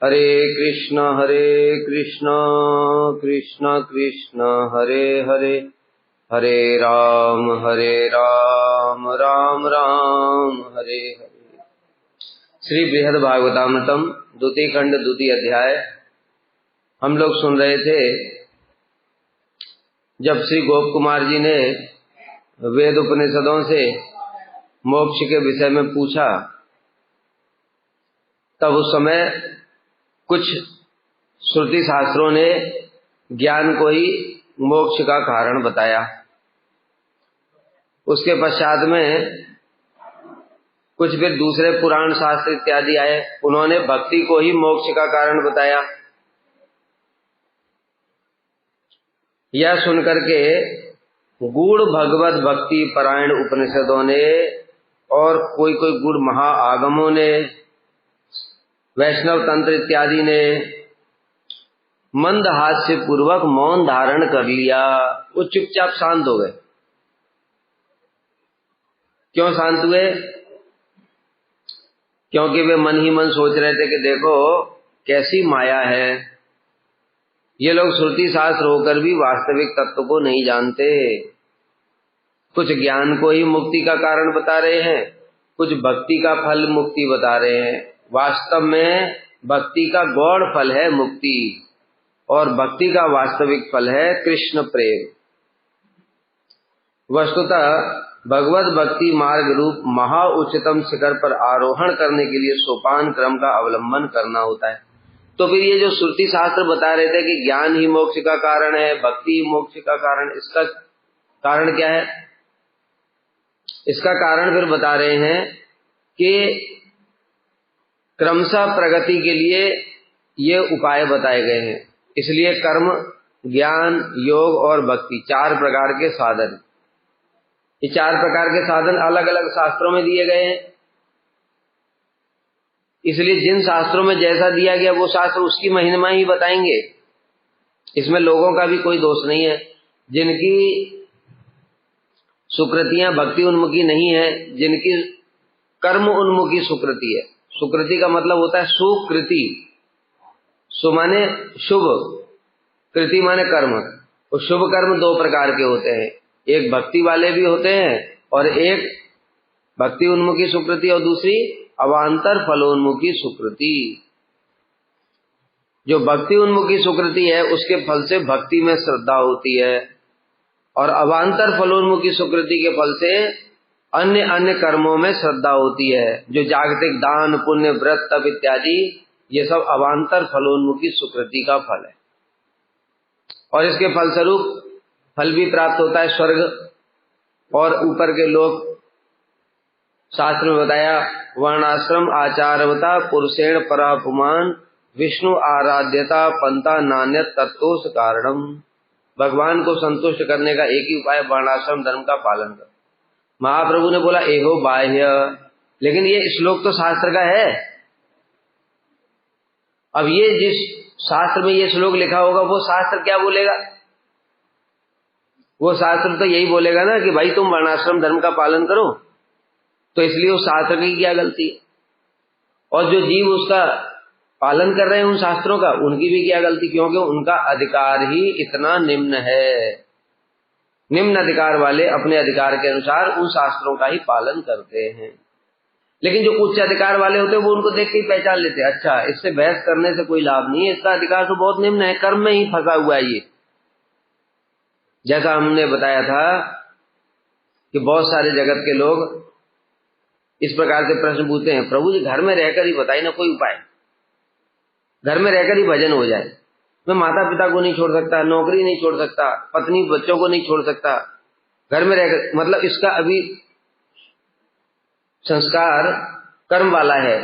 हरे कृष्ण कृष्ण कृष्ण हरे हरे, हरे राम राम राम हरे हरे। श्री बृहद भागवतामृतम द्वितीय खंड द्वितीय अध्याय हम लोग सुन रहे थे। जब श्री गोप कुमार जी ने वेद उपनिषदों से मोक्ष के विषय में पूछा, तब उस समय कुछ श्रुति शास्त्रों ने ज्ञान को ही मोक्ष का कारण बताया। उसके पश्चात में कुछ फिर दूसरे पुराण शास्त्र इत्यादि आए, उन्होंने भक्ति को ही मोक्ष का कारण बताया। यह सुनकर के गूढ़ भगवत भक्ति परायण उपनिषदों ने और कोई कोई गूढ़ महाआगमों ने, वैष्णव तंत्र इत्यादि ने मंद हास्य पूर्वक मौन धारण कर लिया। वो चुपचाप शांत हो गए। क्यों शांत हुए? क्योंकि वे मन ही मन सोच रहे थे कि देखो कैसी माया है, ये लोग श्रुति शास्त्र होकर भी वास्तविक तत्व को नहीं जानते। कुछ ज्ञान को ही मुक्ति का कारण बता रहे हैं, कुछ भक्ति का फल मुक्ति बता रहे हैं। वास्तव में भक्ति का गौड़ फल है मुक्ति, और भक्ति का वास्तविक फल है कृष्ण प्रेम। वस्तुतः भगवत भक्ति मार्ग रूप महा उच्चतम शिखर पर आरोहण करने के लिए सोपान क्रम का अवलंबन करना होता है। तो फिर ये जो श्रुति शास्त्र बता रहे थे कि ज्ञान ही मोक्ष का कारण है, भक्ति ही मोक्ष का कारण, इसका कारण क्या है? इसका कारण फिर बता रहे हैं कि क्रमशः प्रगति के लिए ये उपाय बताए गए हैं। इसलिए कर्म, ज्ञान, योग और भक्ति चार प्रकार के साधन, ये चार प्रकार के साधन अलग अलग शास्त्रों में दिए गए हैं। इसलिए जिन शास्त्रों में जैसा दिया गया वो शास्त्र उसकी महिमा ही बताएंगे। इसमें लोगों का भी कोई दोष नहीं है। जिनकी सुकृतियां भक्ति उन्मुखी नहीं है, जिनकी कर्म उन्मुखी सुकृति है। सुकृति का मतलब होता है सुकृति। सु माने शुभ, कृति माने कर्म। तो शुभ कर्म दो प्रकार के होते हैं, एक भक्ति वाले भी होते हैं और एक भक्ति उन्मुखी सुकृति और दूसरी अवांतर फलोन्मुखी सुकृति। जो भक्ति उन्मुखी सुकृति है उसके फल से भक्ति में श्रद्धा होती है, और अवांतर फलोन्मुखी सुकृति के फल से अन्य अन्य कर्मों में श्रद्धा होती है। जो जागतिक दान, पुण्य, व्रत, तप इत्यादि, ये सब अवांतर फलोन्मुखी सुकृति का फल है। और इसके फलस्वरूप फल भी प्राप्त होता है, स्वर्ग और ऊपर के लोग। शास्त्र में बताया, वर्णाश्रम आचारवता पुरुषेण परापुमान विष्णु आराध्यता पंथा नान्यत तत्तोष कारणम। भगवान को संतुष्ट करने का एक ही उपाय वर्णाश्रम धर्म का पालन कर। महाप्रभु ने बोला एहो बाह्य, लेकिन ये श्लोक तो शास्त्र का है। अब ये जिस शास्त्र में ये श्लोक लिखा होगा वो शास्त्र क्या बोलेगा? वो शास्त्र तो यही बोलेगा ना कि भाई तुम वर्णाश्रम धर्म का पालन करो। तो इसलिए उस शास्त्र की क्या गलती? और जो जीव उसका पालन कर रहे हैं उन शास्त्रों का, उनकी भी क्या गलती? क्योंकि उनका अधिकार ही इतना निम्न है। निम्न अधिकार वाले अपने अधिकार के अनुसार उन शास्त्रों का ही पालन करते हैं। लेकिन जो उच्च अधिकार वाले होते हैं वो उनको देख के ही पहचान लेते हैं, अच्छा इससे बहस करने से कोई लाभ नहीं है, इसका अधिकार तो बहुत निम्न है, कर्म में ही फंसा हुआ है ये। जैसा हमने बताया था कि बहुत सारे जगत के लोग इस प्रकार से प्रश्न पूछते हैं, प्रभु जी घर में रहकर ही बताइए ना कोई उपाय, घर में रहकर ही भजन हो जाए। मैं माता पिता को नहीं छोड़ सकता, नौकरी नहीं छोड़ सकता, पत्नी बच्चों को नहीं छोड़ सकता, घर में रहकर, मतलब इसका अभी संस्कार कर्म वाला है,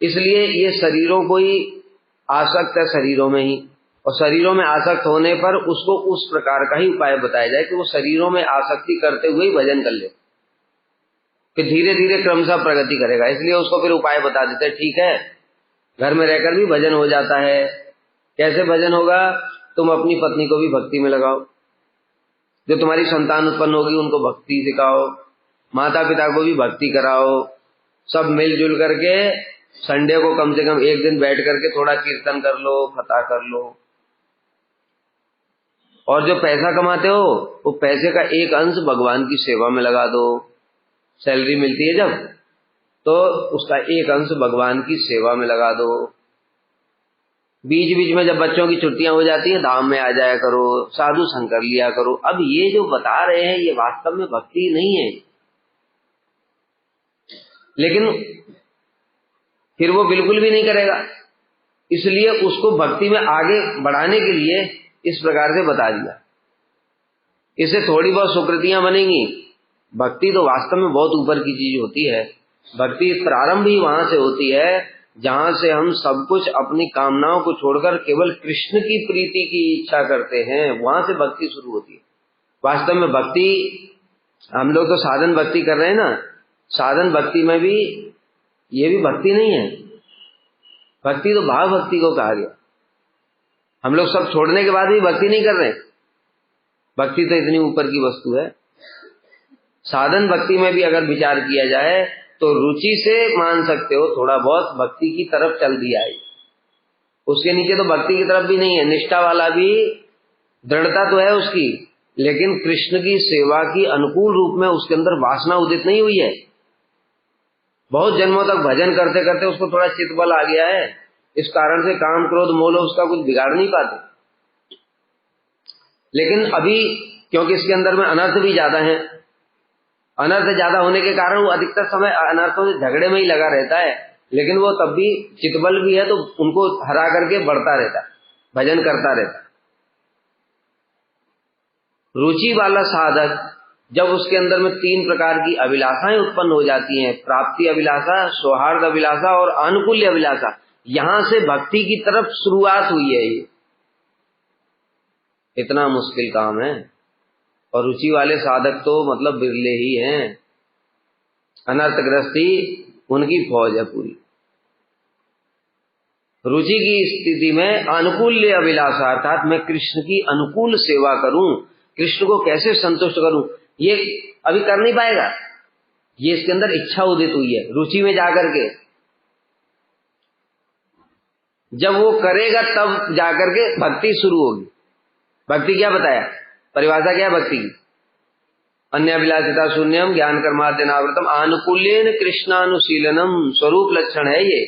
इसलिए ये शरीरों को ही आसक्त है, शरीरों में ही। और शरीरों में आसक्त होने पर उसको उस प्रकार का ही उपाय बताया जाए कि वो शरीरों में आसक्ति करते हुए ही भजन कर ले, कि धीरे धीरे क्रमशः प्रगति करेगा। इसलिए उसको फिर उपाय बता देते हैं, ठीक है घर में रहकर भी भजन हो जाता है। कैसे भजन होगा? तुम अपनी पत्नी को भी भक्ति में लगाओ, जो तुम्हारी संतान उत्पन्न होगी उनको भक्ति सिखाओ, माता पिता को भी भक्ति कराओ, सब मिलजुल करके संडे को कम से कम एक दिन बैठ करके थोड़ा कीर्तन कर लो, फतह कर लो। और जो पैसा कमाते हो वो पैसे का एक अंश भगवान की सेवा में लगा दो। सैलरी मिलती है जब, तो उसका एक अंश भगवान की सेवा में लगा दो। बीच बीच में जब बच्चों की छुट्टियां हो जाती हैं, धाम में आ जाया करो, साधु संग कर लिया करो। अब ये जो बता रहे हैं ये वास्तव में भक्ति नहीं है, लेकिन फिर वो बिल्कुल भी नहीं करेगा। इसलिए उसको भक्ति में आगे बढ़ाने के लिए इस प्रकार से बता दिया। इससे थोड़ी बहुत सुकृतियां बनेंगी। भक्ति तो वास्तव में बहुत ऊपर की चीज होती है। भक्ति प्रारंभ ही वहां से होती है जहां से हम सब कुछ, अपनी कामनाओं को छोड़कर केवल कृष्ण की प्रीति की इच्छा करते हैं। वहां से भक्ति शुरू होती है। वास्तव में भक्ति, हम लोग तो साधन भक्ति कर रहे हैं ना, साधन भक्ति में भी ये भी भक्ति नहीं है। भक्ति तो भाव भक्ति को कहा गया। हम लोग सब छोड़ने के बाद भी भक्ति नहीं कर रहे। भक्ति तो इतनी ऊपर की वस्तु है। साधन भक्ति में भी अगर विचार किया जाए तो रुचि से मान सकते हो थोड़ा बहुत भक्ति की तरफ चल दिया है। उसके नीचे तो भक्ति की तरफ भी नहीं है। निष्ठा वाला भी दृढ़ता तो है उसकी, लेकिन कृष्ण की सेवा की अनुकूल रूप में उसके अंदर वासना उदित नहीं हुई है। बहुत जन्मों तक भजन करते करते उसको थोड़ा चित्तबल आ गया है। इस कारण से काम क्रोध मोह उसका कुछ बिगाड़ नहीं पाते। लेकिन अभी क्योंकि इसके अंदर में अनर्थ भी ज्यादा है, अनर्थ ज्यादा होने के कारण वो अधिकतर समय अनर्थों से झगड़े में ही लगा रहता है। लेकिन वो तब भी चित्तबल भी है तो उनको हरा करके बढ़ता रहता है, भजन करता रहता है। रुचि वाला साधक जब उसके अंदर में 3 प्रकार की अभिलाषाएं उत्पन्न हो जाती हैं, प्राप्ति अभिलाषा, सौहार्द अभिलाषा और अनुकूल्य अभिलाषा, यहां से भक्ति की तरफ शुरुआत हुई है। ये इतना मुश्किल काम है और रुचि वाले साधक तो मतलब बिरले ही हैं। अनर्थग्रस्ती उनकी फौज है पूरी। रुचि की स्थिति में अनुकूल्य अभिलाषा अर्थात मैं कृष्ण की अनुकूल सेवा करूं, कृष्ण को कैसे संतुष्ट करूं, ये अभी कर नहीं पाएगा। ये इसके अंदर इच्छा उदित हुई है रुचि में जाकर के। जब वो करेगा तब जाकर के भक्ति शुरू होगी। भक्ति क्या बताया, परिभाषा क्या है भक्ति की? अन्य अभिलाषिता शून्यम ज्ञान कर्माद्यनावृतम आनुकूल्येन कृष्णानुशीलनम। स्वरूप लक्षण है ये।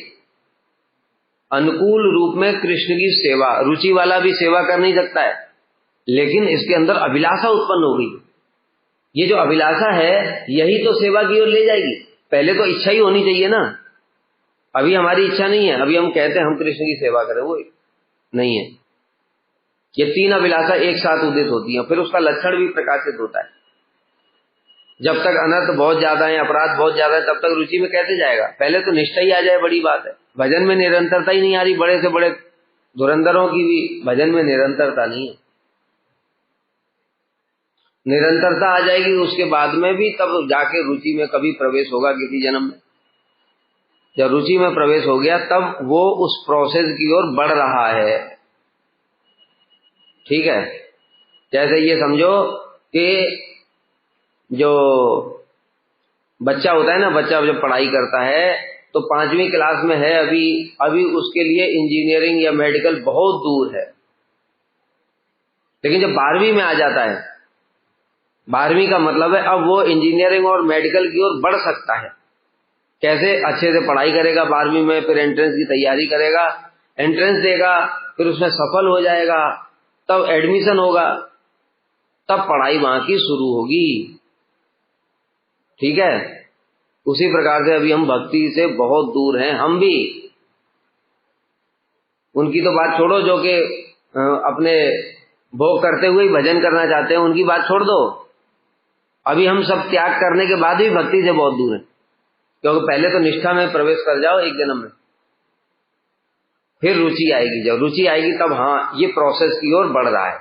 अनुकूल रूप में कृष्ण की सेवा। रुचि वाला भी सेवा कर नहीं सकता है, लेकिन इसके अंदर अभिलाषा उत्पन्न हो गई। ये जो अभिलाषा है यही तो सेवा की ओर ले जाएगी। पहले तो इच्छा ही होनी चाहिए ना। अभी हमारी इच्छा नहीं है, अभी हम कहते हैं हम कृष्ण की सेवा करें, वो नहीं है। ये 3 अभिलाषा एक साथ उदित होती हैं, फिर उसका लक्षण भी प्रकाशित होता है। जब तक अनर्थ बहुत ज्यादा है, अपराध बहुत ज्यादा है, तब तक रुचि में कैसे जाएगा? पहले तो निष्ठा ही आ जाए, बड़ी बात है। भजन में निरंतरता ही नहीं आ रही। बड़े से बड़े धुरंधरों की भी भजन में निरंतरता नहीं है। निरंतरता आ जाएगी उसके बाद में भी, तब जाके रुचि में कभी प्रवेश होगा किसी जन्म में। जब रुचि में प्रवेश हो गया तब वो उस प्रोसेस की ओर बढ़ रहा है। ठीक है, जैसे ये समझो कि जो बच्चा होता है ना, बच्चा जब पढ़ाई करता है तो 5वीं क्लास में है अभी उसके लिए इंजीनियरिंग या मेडिकल बहुत दूर है। लेकिन जब 12वीं में आ जाता है, 12वीं का मतलब है अब वो इंजीनियरिंग और मेडिकल की ओर बढ़ सकता है। कैसे? अच्छे से पढ़ाई करेगा 12वीं में, फिर एंट्रेंस की तैयारी करेगा, एंट्रेंस देगा, फिर उसमें सफल हो जाएगा, तब एडमिशन होगा, तब पढ़ाई वहां की शुरू होगी। ठीक है, उसी प्रकार से अभी हम भक्ति से बहुत दूर हैं। हम भी, उनकी तो बात छोड़ो जो कि अपने भोग करते हुए भजन करना चाहते हैं, उनकी बात छोड़ दो। अभी हम सब त्याग करने के बाद भी भक्ति से बहुत दूर हैं, क्योंकि पहले तो निष्ठा में प्रवेश कर जाओ एक जन्म में, फिर रुचि आएगी। जब रुचि आएगी तब हाँ ये प्रोसेस की ओर बढ़ रहा है,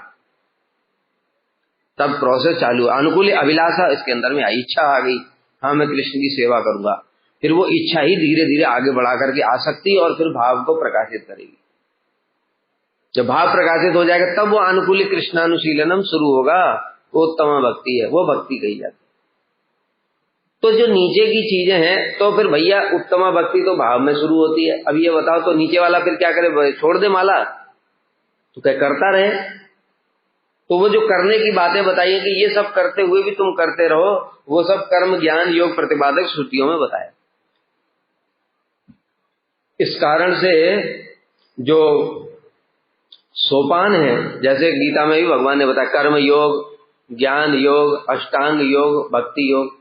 तब प्रोसेस चालू। अनुकूल अभिलाषा इसके अंदर में आई, इच्छा आ गई, हाँ मैं कृष्ण की सेवा करूंगा। फिर वो इच्छा ही धीरे धीरे आगे बढ़ा करके आसक्ति और फिर भाव को प्रकाशित करेगी। जब भाव प्रकाशित हो जाएगा तब वो अनुकूल कृष्णानुशीलनम शुरू होगा। वो उत्तम भक्ति है, वो भक्ति कही जाती है। तो जो नीचे की चीजें हैं, तो फिर भैया उत्तमा भक्ति तो भाव में शुरू होती है। अब ये बताओ तो नीचे वाला फिर क्या करे, छोड़ दे माला? तो क्या करता रहे? तो वो जो करने की बातें बताइए कि ये सब करते हुए भी तुम करते रहो, वो सब कर्म ज्ञान योग प्रतिपादक श्रुतियों में बताया। इस कारण से जो सोपान है, जैसे गीता में भी भगवान ने बताया, कर्म योग, ज्ञान योग, अष्टांग योग, भक्ति योग।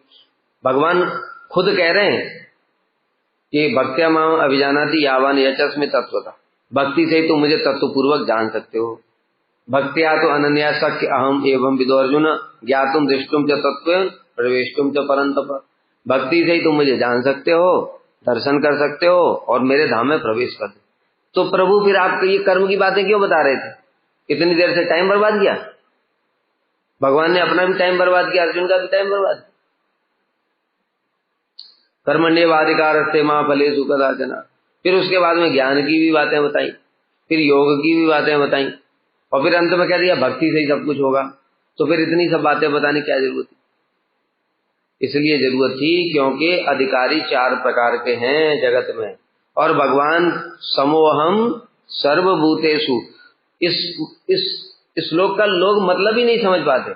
भगवान खुद कह रहे हैं कि भक्त्या माम अभिजानाति यावान यचस्मि तत्वतः, भक्ति से ही तुम मुझे तत्वपूर्वक जान सकते हो। भक्त्या तो अनन्या शक्य अहम एवं विदो अर्जुन ज्ञातुम दृष्टुम च तत्त्वेन प्रवेष्टुम च परंतप। भक्ति से ही तुम मुझे जान सकते हो, दर्शन कर सकते हो और मेरे धाम में प्रवेश कर सकते। तो प्रभु फिर आपको ये कर्म की बातें क्यों बता रहे थे? इतनी देर से टाइम बर्बाद किया। भगवान ने अपना भी टाइम बर्बाद किया, अर्जुन का भी टाइम बर्बाद। कर्मण्येवाधिकारस्ते मा फलेषु कदाचन। फिर उसके बाद में ज्ञान की भी बातें बताई, फिर योग की भी बातें बताई, और फिर अंत में कह दिया भक्ति से ही सब कुछ होगा। तो फिर इतनी सब बातें बताने की क्या जरूरत थी? इसलिए जरूरत थी क्योंकि अधिकारी 4 प्रकार के हैं जगत में, और भगवान समोहम सर्वभूतेषु, इस श्लोक का लोग मतलब ही नहीं समझ पाते।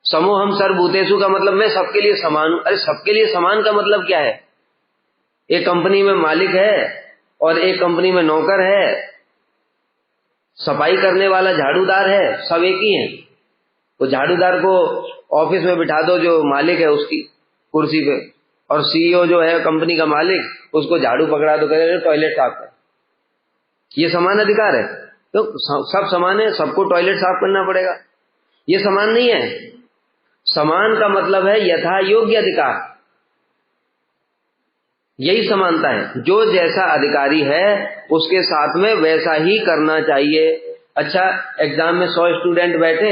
समोहम सर्वभूतेषु का मतलब मैं सबके लिए समान हूं। अरे सबके लिए समान का मतलब क्या है? एक कंपनी में मालिक है और एक कंपनी में नौकर है, सफाई करने वाला झाड़ूदार है, सब एक ही हैं। तो झाड़ूदार को ऑफिस में बिठा दो जो मालिक है उसकी कुर्सी पे, और सीईओ जो है कंपनी का मालिक, उसको झाड़ू पकड़ा दो, कहे टॉयलेट साफ कर। ये समान अधिकार है? तो सब समान है, सबको टॉयलेट साफ करना पड़ेगा? ये समान नहीं है। समान का मतलब है यथा योग्य अधिकार, यही समानता है। जो जैसा अधिकारी है उसके साथ में वैसा ही करना चाहिए। अच्छा, एग्जाम में 100 स्टूडेंट बैठे,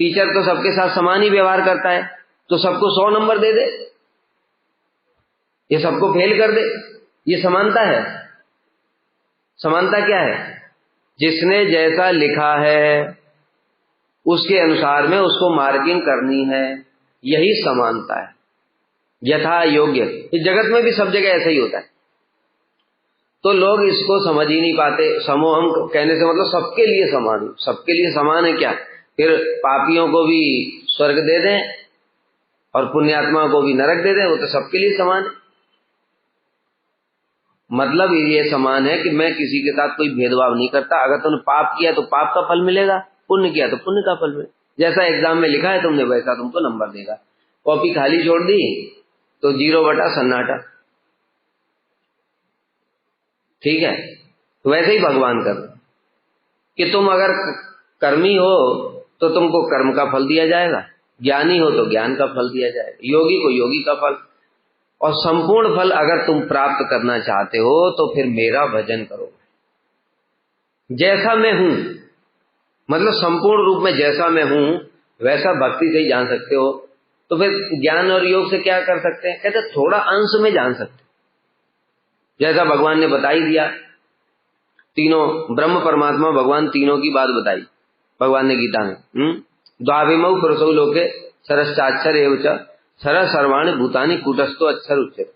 टीचर तो सबके साथ समान ही व्यवहार करता है, तो सबको 100 नंबर दे दे, ये सबको फेल कर दे। ये समानता है? समानता क्या है? जिसने जैसा लिखा है उसके अनुसार में उसको मार्किंग करनी है, यही समानता है, यथा योग्य। इस जगत में भी सब जगह ऐसा ही होता है। तो लोग इसको समझ ही नहीं पाते। समोहम कहने से मतलब सबके लिए समान। सबके लिए समान है क्या? फिर पापियों को भी स्वर्ग दे दें और पुण्यात्मा को भी नरक दे दें, वो तो सबके लिए समान है। मतलब ये समान है कि मैं किसी के साथ कोई भेदभाव नहीं करता। अगर तुमने पाप किया तो पाप का फल मिलेगा, पुण्य किया तो पुण्य का फल मिलेगा। जैसा एग्जाम में लिखा है तुमने वैसा तुमको नंबर देगा। कॉपी खाली छोड़ दी तो 0 बटा सन्नाटा। ठीक है? तो वैसे ही भगवान कर कि तुम अगर कर्मी हो तो तुमको कर्म का फल दिया जाएगा, ज्ञानी हो तो ज्ञान का फल दिया जाएगा, योगी को योगी का फल, और संपूर्ण फल अगर तुम प्राप्त करना चाहते हो तो फिर मेरा भजन करो। जैसा मैं हूं, मतलब संपूर्ण रूप में जैसा मैं हूं वैसा भक्ति से ही जान सकते हो। तो फिर ज्ञान और योग से क्या कर सकते हैं? कहते थोड़ा अंश में जान सकते, जैसा भगवान ने बता ही दिया। तीनों ब्रह्म परमात्मा भगवान तीनों की बात बताई भगवान ने गीता में। द्वाविमौ पुरुषौ लोके सरश्चाक्षर एव च सर सर्वाणि भूतानि कूटस्थो अक्षर उच्यते।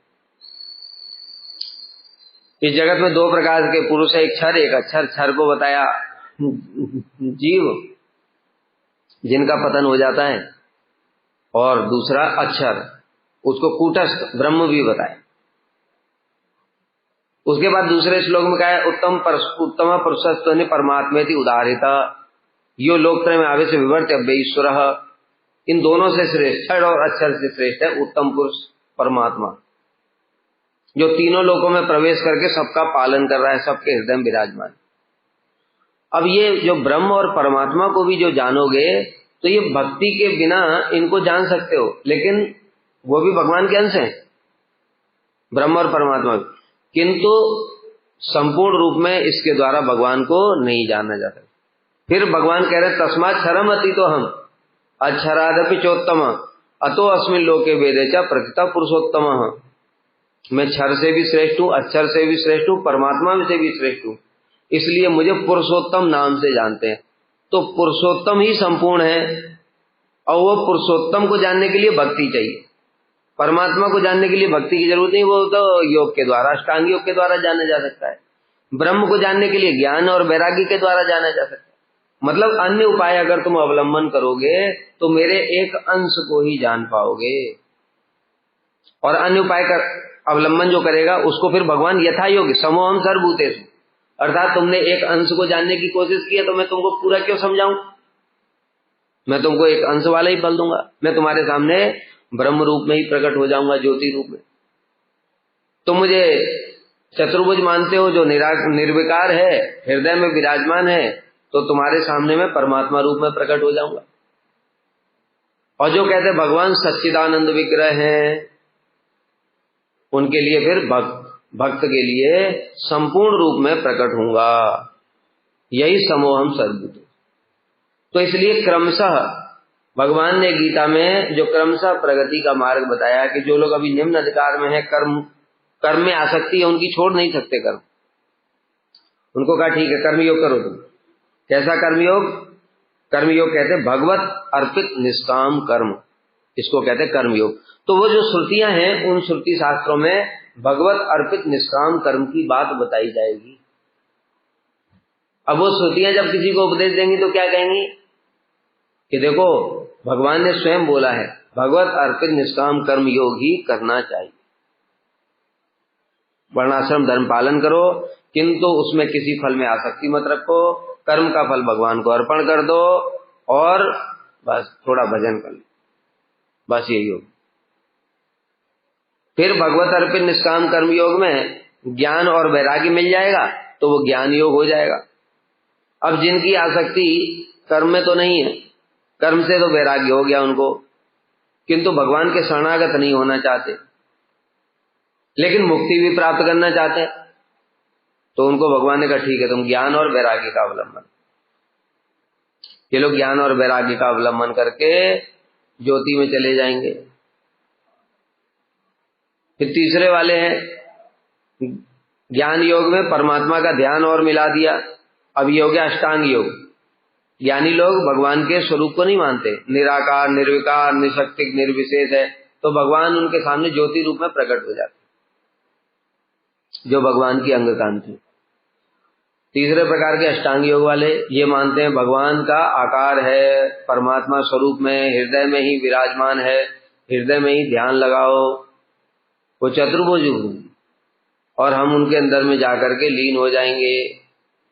इस जगत में 2 प्रकार के पुरुष है, एक क्षर एक अक्षर। क्षर को बताया जीव जिनका पतन हो जाता है, और दूसरा अक्षर, उसको कूटस्थ ब्रह्म भी बताया। उसके बाद दूसरे श्लोक में कहा है उत्तम पुरुषस्त्वनि परमात्मेति उदाहरिता यो लोकत्रय में आवेश विवर्त्य ईश्वर। इन दोनों से श्रेष्ठ, क्षर और अक्षर से श्रेष्ठ है उत्तम पुरुष परमात्मा, जो तीनों लोकों में प्रवेश करके सबका पालन कर रहा है, सबके हृदय में विराजमान। अब ये जो ब्रह्म और परमात्मा को भी जो जानोगे तो ये भक्ति के बिना इनको जान सकते हो, लेकिन वो भी भगवान के अंश हैं, ब्रह्म और परमात्मा भी, किंतु संपूर्ण रूप में इसके द्वारा भगवान को नहीं जाना जाता। फिर भगवान कह रहे तस्मात् क्षरम अतीतो हम अक्षरादपि चोत्तम अतो अस्मिन् लोके वेदे च प्रथितः पुरुषोत्तमः। मैं क्षर से भी श्रेष्ठ हूँ, अक्षर से भी श्रेष्ठ हूँ, परमात्मा से भी श्रेष्ठ हूँ, इसलिए मुझे पुरुषोत्तम नाम से जानते हैं। तो पुरुषोत्तम ही संपूर्ण है, और वो पुरुषोत्तम को जानने के लिए भक्ति चाहिए। परमात्मा को जानने के लिए भक्ति की जरूरत नहीं, वो तो योग के द्वारा, अष्टांग योग के द्वारा जाना जा सकता है। ब्रह्म को जानने के लिए ज्ञान और वैराग्य के द्वारा जाना जा सकता है। मतलब अन्य उपाय अगर तुम अवलंबन करोगे तो मेरे एक अंश को ही जान पाओगे, और अन्य उपाय का अवलंबन जो करेगा उसको फिर भगवान यथा योग्य समोहम सर्वभूतेषु, अर्थात तुमने एक अंश को जानने की कोशिश की है तो मैं तुमको पूरा क्यों समझाऊं, मैं तुमको एक अंश वाला ही फल दूंगा। मैं तुम्हारे सामने ब्रह्म रूप में ही प्रकट हो जाऊंगा, ज्योति रूप में। तुम मुझे चतुर्भुज मानते हो जो निर्विकार है, हृदय में विराजमान है, तो तुम्हारे सामने मैं परमात्मा रूप में प्रकट हो जाऊंगा। और जो कहते भगवान सच्चिदानंद विग्रह हैं, उनके लिए फिर भक्त के लिए संपूर्ण रूप में प्रकट होऊंगा। यही समोहम सर्वभूत। तो इसलिए क्रमशः भगवान ने गीता में जो क्रमशः प्रगति का मार्ग बताया कि जो लोग अभी निम्न अधिकार में है, कर्म में आसक्ति है उनकी, छोड़ नहीं सकते कर्म। उनको कहा ठीक है कर्मयोग करो तुम। कैसा कर्मयोग? कर्मयोग कहते भगवत अर्पित निष्काम कर्म, इसको कहते कर्मयोग। तो वो जो श्रुतियां हैं उन श्रुति शास्त्रों में भगवत अर्पित निष्काम कर्म की बात बताई जाएगी। अब वो श्रुतियां जब किसी को उपदेश देंगी तो क्या कहेंगी कि देखो भगवान ने स्वयं बोला है भगवत अर्पित निष्काम कर्म योग ही करना चाहिए। वर्णाश्रम धर्म पालन करो, किंतु उसमें किसी फल में आसक्ति मत रखो, कर्म का फल भगवान को अर्पण कर दो और बस थोड़ा भजन कर लो, बस यही योग। फिर भगवत अर्पित निष्काम कर्म योग में ज्ञान और वैराग्य मिल जाएगा तो वो ज्ञान योग हो जाएगा। अब जिनकी आसक्ति कर्म में तो नहीं है, कर्म से तो वैराग्य हो गया उनको, किंतु भगवान के शरणागत नहीं होना चाहते, लेकिन मुक्ति भी प्राप्त करना चाहते हैं, तो उनको भगवान ने कहा ठीक है तुम ज्ञान और वैराग्य का अवलंबन। ये लोग ज्ञान और वैराग्य का अवलंबन करके ज्योति में चले जाएंगे। फिर तीसरे वाले हैं ज्ञान योग में परमात्मा का ध्यान और मिला दिया। अब ये हो गया अष्टांग योग। ज्ञानी लोग भगवान के स्वरूप को नहीं मानते, निराकार, निर्विकार, निशक्तिक, निर्विशेष है, तो भगवान उनके सामने ज्योति रूप में प्रकट हो जाते, जो भगवान की अंग कांति। तीसरे प्रकार के अष्टांग योग वाले ये मानते हैं भगवान का आकार है, परमात्मा स्वरूप में हृदय में ही विराजमान है, हृदय में ही ध्यान लगाओ, वो चतुर्भुज और हम उनके अंदर में जाकर के लीन हो जाएंगे,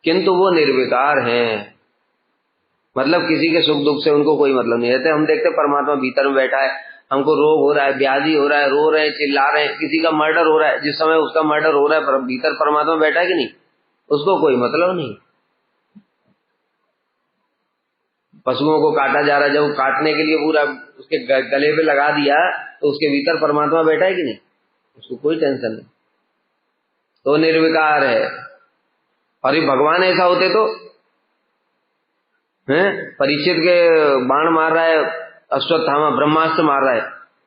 किंतु वो निर्विकार हैं। मतलब किसी के सुख दुख से उनको कोई मतलब नहीं रहता। हम देखते परमात्मा भीतर में बैठा है, हमको रोग हो रहा है, व्याधि हो रहा है, रो रहे हैं, चिल्ला रहे हैं, किसी का मर्डर हो रहा है, जिस समय उसका मर्डर हो रहा है भीतर परमात्मा बैठा है कि नहीं, उसको कोई मतलब नहीं। पशुओं को काटा जा रहा है, जब काटने के लिए पूरा उसके गले पे लगा दिया तो उसके भीतर परमात्मा बैठा है कि नहीं, उसको कोई टेंशन नहीं, तो निर्विकार है। और ये भगवान ऐसा होते तो परीक्षित के बाण मार रहा है, अश्वत्थामा ब्रह्मास्त्र मार रहा है,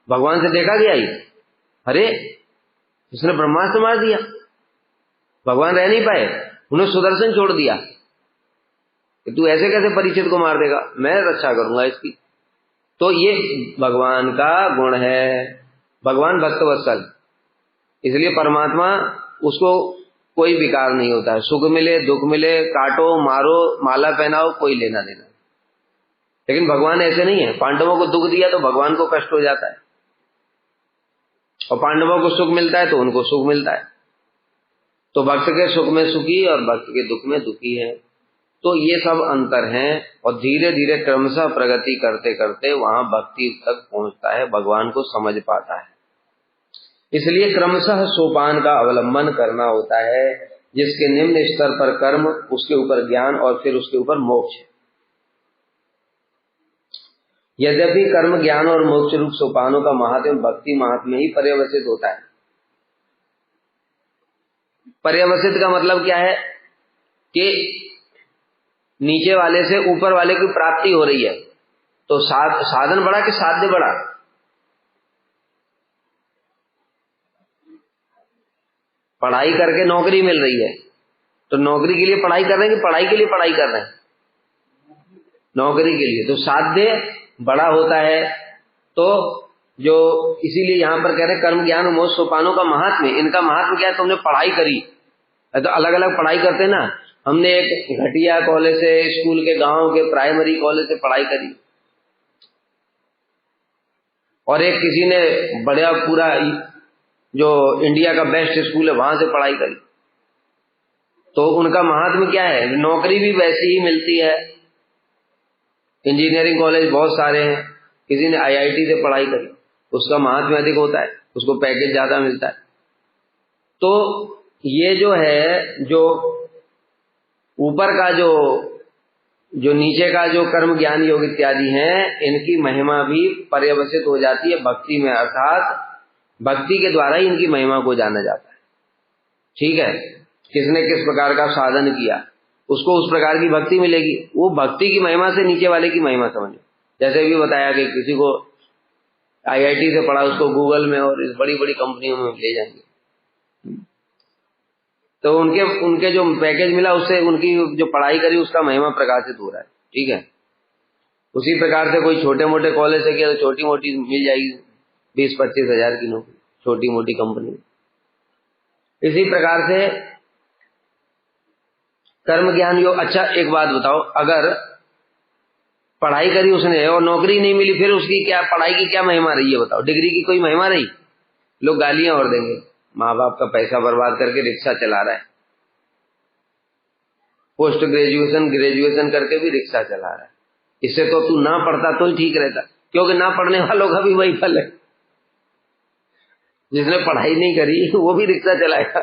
भगवान से देखा गया ही, अरे उसने ब्रह्मास्त्र मार दिया, भगवान रह नहीं पाए, उन्हें सुदर्शन छोड़ दिया कि तू ऐसे कैसे परीक्षित को मार देगा, मैं रक्षा करूंगा इसकी। तो ये भगवान का गुण है, भगवान भक्तवत्सल, इसलिए परमात्मा उसको कोई विकार नहीं होता है, सुख मिले दुख मिले, काटो मारो माला पहनाओ, कोई लेना देना। लेकिन भगवान ऐसे नहीं है, पांडवों को दुख दिया तो भगवान को कष्ट हो जाता है, और पांडवों को सुख मिलता है तो उनको सुख मिलता है। तो भक्त के सुख में सुखी और भक्त के दुख में दुखी है। तो ये सब अंतर हैं, और धीरे धीरे क्रमशः प्रगति करते करते वहां भक्ति तक पहुंचता है, भगवान को समझ पाता है। इसलिए क्रमशः सोपान का अवलंबन करना होता है, जिसके निम्न स्तर पर कर्म, उसके ऊपर ज्ञान और फिर उसके ऊपर मोक्ष। यद्यपि कर्म, ज्ञान और मोक्ष रूप सोपानों का महात्म्य भक्ति महात्म्य में ही पर्यवसित होता है। पर्यवसित का मतलब क्या है कि नीचे वाले से ऊपर वाले की प्राप्ति हो रही है, तो साधन बढ़ा कि साध्य बढ़ा? पढ़ाई करके नौकरी मिल रही है, तो नौकरी के लिए पढ़ाई कर रहे हैं कि पढ़ाई के लिए पढ़ाई कर रहे हैं? नौकरी के लिए। तो साध्य बड़ा होता है तो जो इसीलिए यहाँ पर कह रहे कर्म ज्ञान मोक्ष सोपानों का महात्म्य, इनका महात्म्य क्या है? तुमने पढ़ाई करी तो अलग अलग पढ़ाई करते ना, हमने एक घटिया कॉलेज से, स्कूल के, गांव के प्राइमरी कॉलेज से पढ़ाई करी, और एक किसी ने बढ़िया पूरा जो इंडिया का बेस्ट स्कूल है वहां से पढ़ाई करी, तो उनका महात्म्य क्या है? नौकरी भी वैसी ही मिलती है। इंजीनियरिंग कॉलेज बहुत सारे हैं, किसी ने आईआईटी से पढ़ाई करी, उसका महात्म्य अधिक होता है, उसको पैकेज ज्यादा मिलता है। तो ये जो है, जो ऊपर का जो नीचे का जो कर्म ज्ञान योग इत्यादि हैं, इनकी महिमा भी पर्यवसित हो जाती है भक्ति में, अर्थात भक्ति के द्वारा ही इनकी महिमा को जाना जाता है। ठीक है, किसने किस प्रकार का साधन किया उसको उस प्रकार की भक्ति मिलेगी। वो भक्ति की महिमा से नीचे वाले की महिमा समझो। जैसे भी बताया कि किसी को आईआईटी से पढ़ा, उसको गूगल में और इस बड़ी बड़ी कंपनियों में ले जाएंगे, तो उनके जो पैकेज मिला उससे उनकी जो पढ़ाई करी उसका महिमा प्रकाशित हो रहा है। ठीक है, उसी प्रकार से कोई छोटे मोटे कॉलेज से किया तो छोटी मोटी मिल जाएगी 20-25 हजार की नौकरी छोटी मोटी कंपनी। इसी प्रकार से कर्म ज्ञान योग। अच्छा एक बात बताओ, अगर पढ़ाई करी उसने और नौकरी नहीं मिली, फिर उसकी क्या, पढ़ाई की क्या महिमा रही है बताओ? डिग्री की कोई महिमा रही? लोग गालियां और देंगे, माँ बाप का पैसा बर्बाद करके रिक्शा चला रहा है, पोस्ट ग्रेजुएशन ग्रेजुएशन करके भी रिक्शा चला रहा है। इससे तो तू ना पढ़ता तो ही ठीक रहता, क्योंकि ना पढ़ने वालों का भी वही फल है। जिसने पढ़ाई नहीं करी वो भी रिक्शा चलाएगा।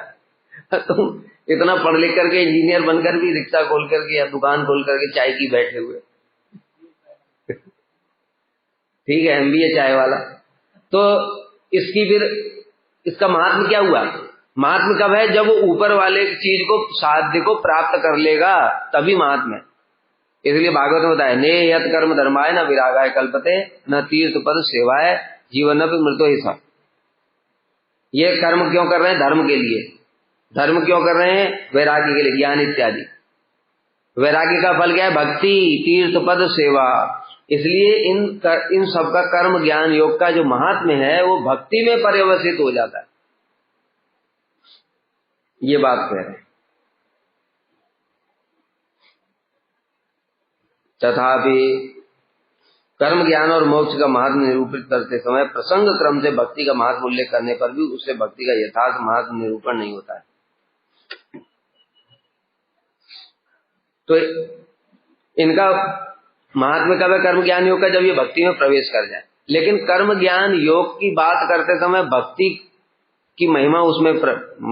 तुम इतना पढ़ लिख करके इंजीनियर बनकर भी रिक्शा खोल करके या दुकान खोल करके चाय की बैठे हुए, ठीक है, एमबीए चाय वाला। तो इसकी फिर इसका महात्म क्या हुआ? महात्म कब है? जब वो ऊपर वाले चीज को, साध्य को प्राप्त कर लेगा, तभी महात्म है। इसलिए भागवत में बताया, ने यत कर्म धर्माय न विरागाय कल्पते न तीर्थ पद सेवाय जीवन मृतो ही सा। ये कर्म क्यों कर रहे हैं? धर्म के लिए। धर्म क्यों कर रहे हैं? वैराग्य के लिए, ज्ञान इत्यादि। वैराग्य का फल क्या है? भक्ति, तीर्थ पद, सेवा। इसलिए इन सबका कर्म ज्ञान योग का जो महात्म्य है वो भक्ति में पर्यवसित हो जाता है। ये बात कह रहे हैं। तथापि कर्म ज्ञान और मोक्ष का महात्म्य निरूपित करते समय प्रसंग क्रम से भक्ति का महत्व उल्लेख करने पर भी उससे भक्ति का यथार्थ महत्व निरूपण नहीं होता है। तो इनका महात्म्य कब है कर्म ज्ञान योग का? जब ये भक्ति में प्रवेश कर जाए। लेकिन कर्म ज्ञान योग की बात करते समय भक्ति की महिमा उसमें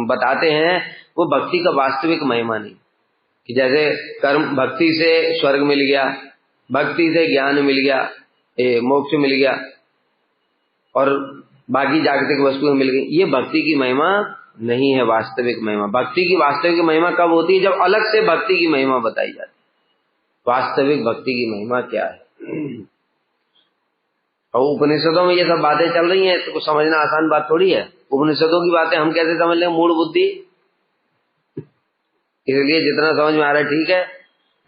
बताते हैं, वो भक्ति का वास्तविक महिमा नहीं। कि जैसे कर्म भक्ति से स्वर्ग मिल गया, भक्ति से ज्ञान मिल गया, मोक्ष मिल गया और बाकी जागतिक वस्तुएं मिल गई, ये भक्ति की महिमा नहीं है वास्तविक महिमा। भक्ति की वास्तविक महिमा कब होती है? जब अलग से भक्ति की महिमा बताई जाती है। वास्तविक भक्ति की महिमा क्या है? और उपनिषदों में ये सब बातें चल रही हैं, तो समझना आसान बात थोड़ी है। उपनिषदों की बातें हम कैसे समझ लें? मूढ़ बुद्धि। इसलिए जितना समझ में आ रहा है ठीक है,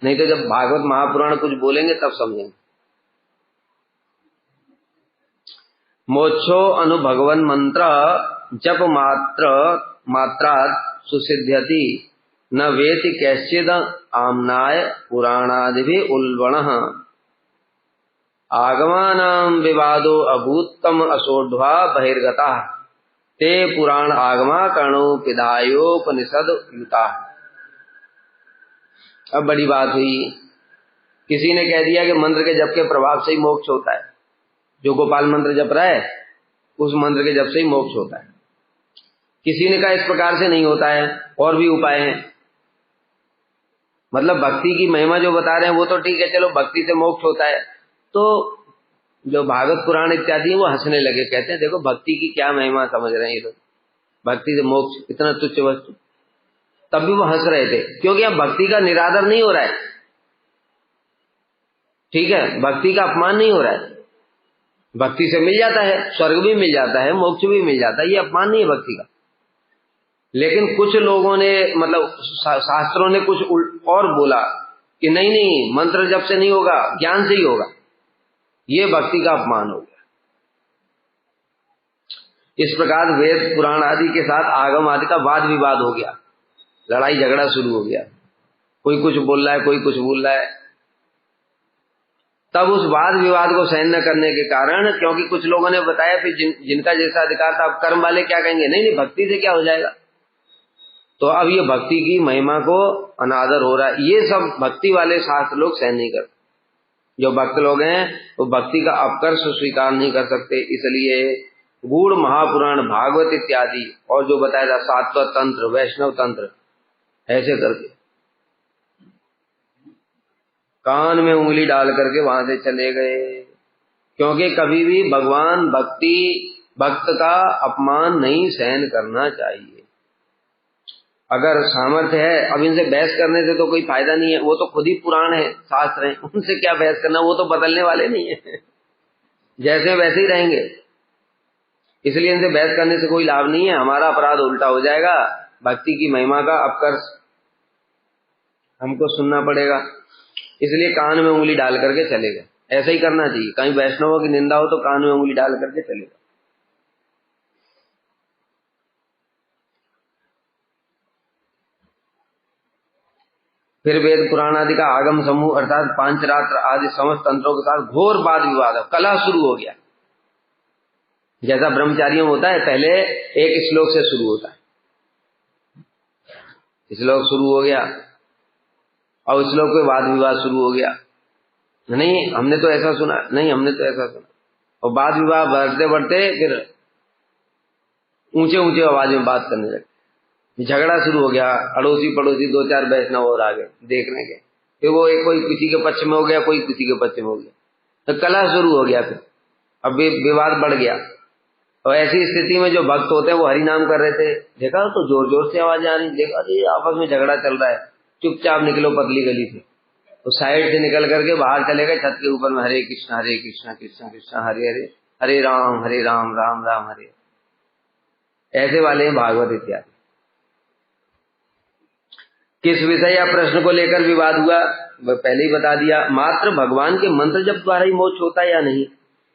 नहीं तो जब भागवत महापुराण कुछ बोलेंगे तब समझेंगे। मोक्षो अनुभगवन मंत्र जप मात्रात् सुसिद्ध्यति न वेति कैश्चिद आम्नाय पुराणादिभि उल्बणः आगमानां विवादो अभूतम असोढ्वा बहिर्गता ते पुराण आगमा कर्णोपिधायोपनिषद युता। अब बड़ी बात हुई, किसी ने कह दिया कि मंत्र के जप के प्रभाव से ही मोक्ष होता है। जो गोपाल मंत्र जप रहा है उस मंत्र के जप से ही मोक्ष होता है। किसी ने कहा इस प्रकार से नहीं होता है, और भी उपाय हैं। मतलब भक्ति की महिमा जो बता रहे हैं वो तो ठीक है, चलो भक्ति से मोक्ष होता है। तो जो भागवत पुराण इत्यादि वो हंसने लगे, कहते हैं देखो भक्ति की क्या महिमा समझ रहे हैं ये लोग, भक्ति से मोक्ष इतना तुच्छ वस्तु। तब भी वो हंस रहे थे, क्योंकि अब भक्ति का निरादर नहीं हो रहा है। ठीक है, भक्ति का अपमान नहीं हो रहा है। भक्ति से मिल जाता है, स्वर्ग भी मिल जाता है, मोक्ष भी मिल जाता है, ये अपमान नहीं है भक्ति का। लेकिन कुछ लोगों ने, मतलब शास्त्रों ने कुछ और बोला कि नहीं नहीं, मंत्र जप से नहीं होगा, ज्ञान से ही होगा। ये भक्ति का अपमान हो गया। इस प्रकार वेद पुराण आदि के साथ आगम आदि का वाद विवाद हो गया, लड़ाई झगड़ा शुरू हो गया, कोई कुछ बोल रहा है, कोई कुछ बोल रहा है। तब उस वाद विवाद को सहन न करने के कारण, क्योंकि कुछ लोगों ने बताया फिर जिनका जैसा अधिकार था, अब कर्म वाले क्या कहेंगे, नहीं नहीं भक्ति से क्या हो जाएगा। तो अब ये भक्ति की महिमा को अनादर हो रहा है, ये सब भक्ति वाले शास्त्र लोग सहन नहीं करते। जो भक्त लोग हैं वो भक्ति का अपकर्ष स्वीकार नहीं कर सकते, इसलिए गूढ़ महापुराण भागवत इत्यादि और जो बताया था सात्वत तंत्र वैष्णव तंत्र, ऐसे करके कान में उंगली डाल करके वहां से चले गए। क्योंकि कभी भी भगवान भक्त का अपमान नहीं सहन करना चाहिए। अगर सामर्थ्य है, अब इनसे बहस करने से तो कोई फायदा नहीं है, वो तो खुद ही पुराण है, शास्त्र है, उनसे क्या बहस करना, वो तो बदलने वाले नहीं है, जैसे वैसे ही रहेंगे। इसलिए इनसे बहस करने से कोई लाभ नहीं है, हमारा अपराध उल्टा हो जाएगा, भक्ति की महिमा का अपकर्ष हमको सुनना पड़ेगा। इसलिए कान में उंगली डाल करके चलेगा, ऐसा ही करना चाहिए। कहीं वैष्णवों की निंदा हो तो कान में उंगली डाल करके चलेगा। फिर वेद पुराण आदि का आगम समूह अर्थात पांचरात्र आदि समस्त तंत्रों के साथ घोर वाद विवाद, कलह शुरू हो गया। जैसा ब्रह्मचारियों में होता है, पहले एक श्लोक से शुरू होता है, श्लोक शुरू हो गया और श्लोक के वाद विवाद शुरू हो गया, नहीं हमने तो ऐसा सुना, नहीं हमने तो ऐसा सुना, और वाद विवाद बढ़ते बढ़ते फिर ऊंचे ऊंचे आवाज में बात करने लगे, झगड़ा शुरू हो गया। अड़ोसी पड़ोसी दो चार वैष्णव और आगे देखने के, फिर वो एक कोई किसी के पक्ष में हो गया, कोई किसी के पक्ष में हो गया, तो कलह शुरू हो गया। फिर अब विवाद बढ़ गया। और ऐसी स्थिति में जो भक्त होते हैं वो हरि नाम कर रहे थे, देखा तो जोर जोर से आवाज आ रही, देखा अरे आपस में झगड़ा चल रहा है, चुपचाप निकलो पतली गली से। तो साइड से निकल करके बाहर चले गए, छत के ऊपर में हरे कृष्णा कृष्णा कृष्णा हरे हरे, हरे राम राम राम हरे, ऐसे वाले हैं भागवत इत्यादि। किस विषय या प्रश्न को लेकर विवाद हुआ वह पहले ही बता दिया। मात्र भगवान के मंत्र जप द्वारा ही मोक्ष होता है या नहीं,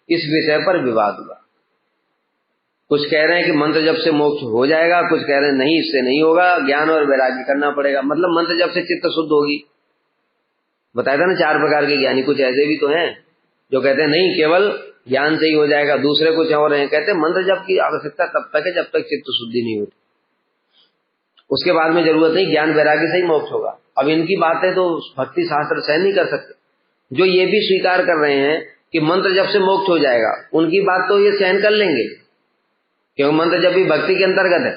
इस विषय पर विवाद हुआ। कुछ कह रहे हैं कि मंत्र जप से मोक्ष हो जाएगा, कुछ कह रहे हैं नहीं इससे नहीं होगा, ज्ञान और वैराग्य करना पड़ेगा। मतलब मंत्र जप से चित्त शुद्ध होगी, बताया था ना 4 प्रकार के ज्ञानी। कुछ ऐसे भी तो हैं जो कहते हैं नहीं केवल ज्ञान से ही हो जाएगा, दूसरे कुछ और हैं कहते हैं मंत्र जप की आवश्यकता तब तक है जब तक चित्त शुद्धि नहीं होती, उसके बाद में जरूरत नहीं, ज्ञान वैराग्य से ही मोक्ष होगा। अब इनकी बातें तो भक्ति शास्त्र सहन नहीं कर सकते। जो ये भी स्वीकार कर रहे हैं कि मंत्र जप से मोक्ष हो जाएगा, उनकी बात तो ये सहन कर लेंगे, क्योंकि मंत्र जप भी भक्ति के अंतर्गत है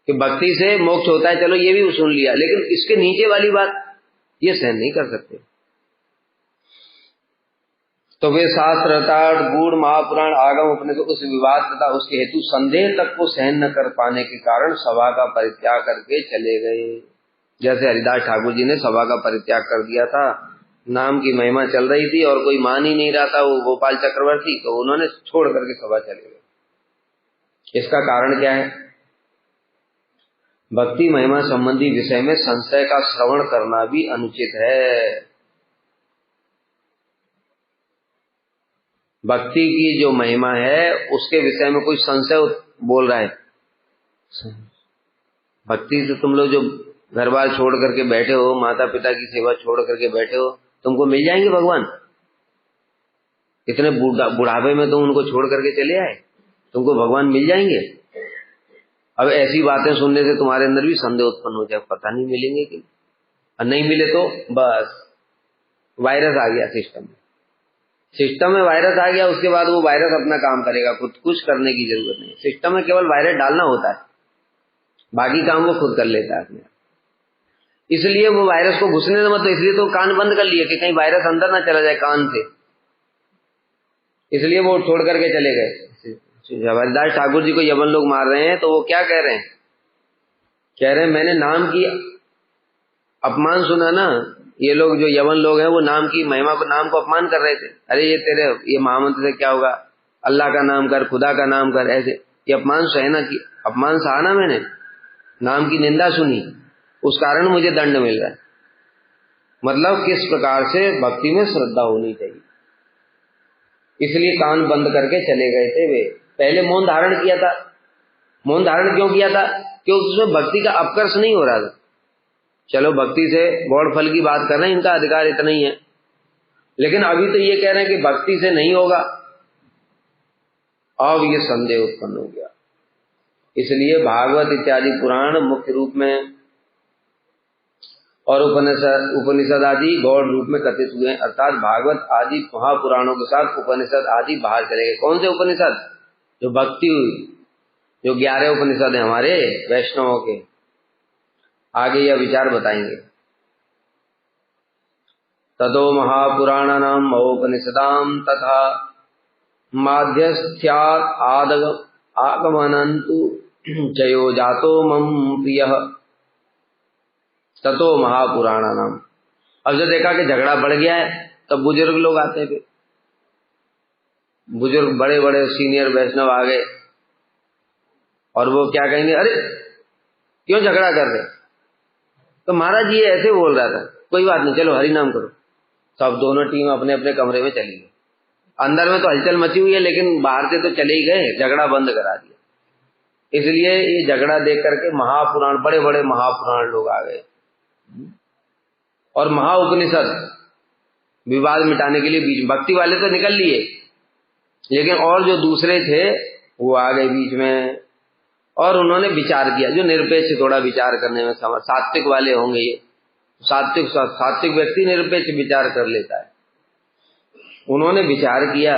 कि भक्ति से मोक्ष होता है, चलो ये भी सुन लिया। लेकिन इसके नीचे वाली बात ये सहन नहीं कर सकते। तो वे शास्त्र अर्थात गूढ़ महापुराण आगम उपनिषद उस विवाद तथा उसके हेतु संदेह तक को सहन न कर पाने के कारण सभा का परित्याग करके चले गए। जैसे हरिदास ठाकुर जी ने सभा का परित्याग कर दिया था, नाम की महिमा चल रही थी और कोई मान ही नहीं रहा था, वो गोपाल चक्रवर्ती, तो उन्होंने छोड़ करके सभा चले गए। इसका कारण क्या है? भक्ति महिमा संबंधी विषय में संशय का श्रवण करना भी अनुचित है। भक्ति की जो महिमा है उसके विषय में कोई संशय बोल रहा है, भक्ति से तुम लोग जो घर बार छोड़ करके बैठे हो, माता पिता की सेवा छोड़ करके बैठे हो, तुमको मिल जाएंगे भगवान? इतने बुढ़ापे में तुम उनको छोड़ करके चले आए, तुमको भगवान मिल जाएंगे? अब ऐसी बातें सुनने से तुम्हारे अंदर भी संदेह उत्पन्न हो जाए, पता नहीं मिलेंगे कि नहीं मिले तो बस वायरस आ गया सिस्टम में वायरस आ गया। उसके बाद वो वायरस अपना काम करेगा, खुद कुछ करने की जरूरत नहीं। सिस्टम में केवल वायरस डालना होता है, बाकी काम वो खुद कर लेता है अपने। इसलिए वो वायरस को घुसने मत, इसलिए तो कान बंद कर लिए कि कहीं वायरस अंदर ना चला जाए कान से, इसलिए वो छोड़ करके चले गए। जब हरिदास ठाकुर जी को यवन लोग मार रहे हैं तो वो क्या कह रहे हैं? कह रहे हैं मैंने नाम की अपमान सुना ना, ये लोग जो यवन लोग हैं वो नाम की महिमा को, नाम को अपमान कर रहे थे। अरे ये तेरे ये महामंत्र से क्या होगा, अल्लाह का नाम कर, खुदा का नाम कर, ऐसे ये अपमान सहना की अपमान सहा ना मैंने, नाम की निंदा सुनी, उस कारण मुझे दंड मिल रहा है। मतलब किस प्रकार से भक्ति में श्रद्धा होनी चाहिए, इसलिए कान बंद करके चले गए थे वे। पहले मौन धारण किया था। मौन धारण क्यों किया था? क्योंकि उसमें भक्ति का अपकर्ष नहीं हो रहा था। चलो भक्ति से गौड़ फल की बात कर रहे हैं, इनका अधिकार इतना ही है, लेकिन अभी तो ये कह रहे हैं कि भक्ति से नहीं होगा। अब ये संदेह उत्पन्न हो गया। इसलिए भागवत इत्यादि पुराण मुख्य रूप में और उपनिषद आदि गौड़ रूप में कथित हुए हैं, अर्थात भागवत आदि महापुराणों के साथ उपनिषद आदि बाहर चले गए। कौन से उपनिषद? जो भक्ति, जो 11 उपनिषद है हमारे वैष्णवों के। आगे यह विचार बताएंगे। ततो महापुराणानां महोपनिषदां तथा माध्यस्थ्यात् आगमनन्तु जयो जातो मम प्रियः ततो महापुराणानाम। अब जब देखा कि झगड़ा बढ़ गया है, तब बुजुर्ग लोग आते थे, बुजुर्ग बड़े बड़े सीनियर वैष्णव आ गए, और वो क्या कहेंगे, अरे क्यों झगड़ा कर रहे? तो महाराज ये ऐसे बोल रहा था, कोई बात नहीं, चलो हरि नाम करो। सब दोनों टीम अपने अपने कमरे में चली गई। अंदर में तो हलचल मची हुई है, लेकिन बाहर से तो चले ही गए, झगड़ा बंद करा दिया। इसलिए ये झगड़ा देख करके महापुराण, बड़े बड़े महापुराण लोग आ गए और महाउपनिषद विवाद मिटाने के लिए बीच, भक्ति वाले तो निकल लिए, लेकिन और जो दूसरे थे वो आ गए बीच में, और उन्होंने विचार किया, जो निरपेक्ष थोड़ा विचार करने में समझ, सात्विक वाले होंगे ये, सात्विक व्यक्ति निरपेक्ष विचार कर लेता है। उन्होंने विचार किया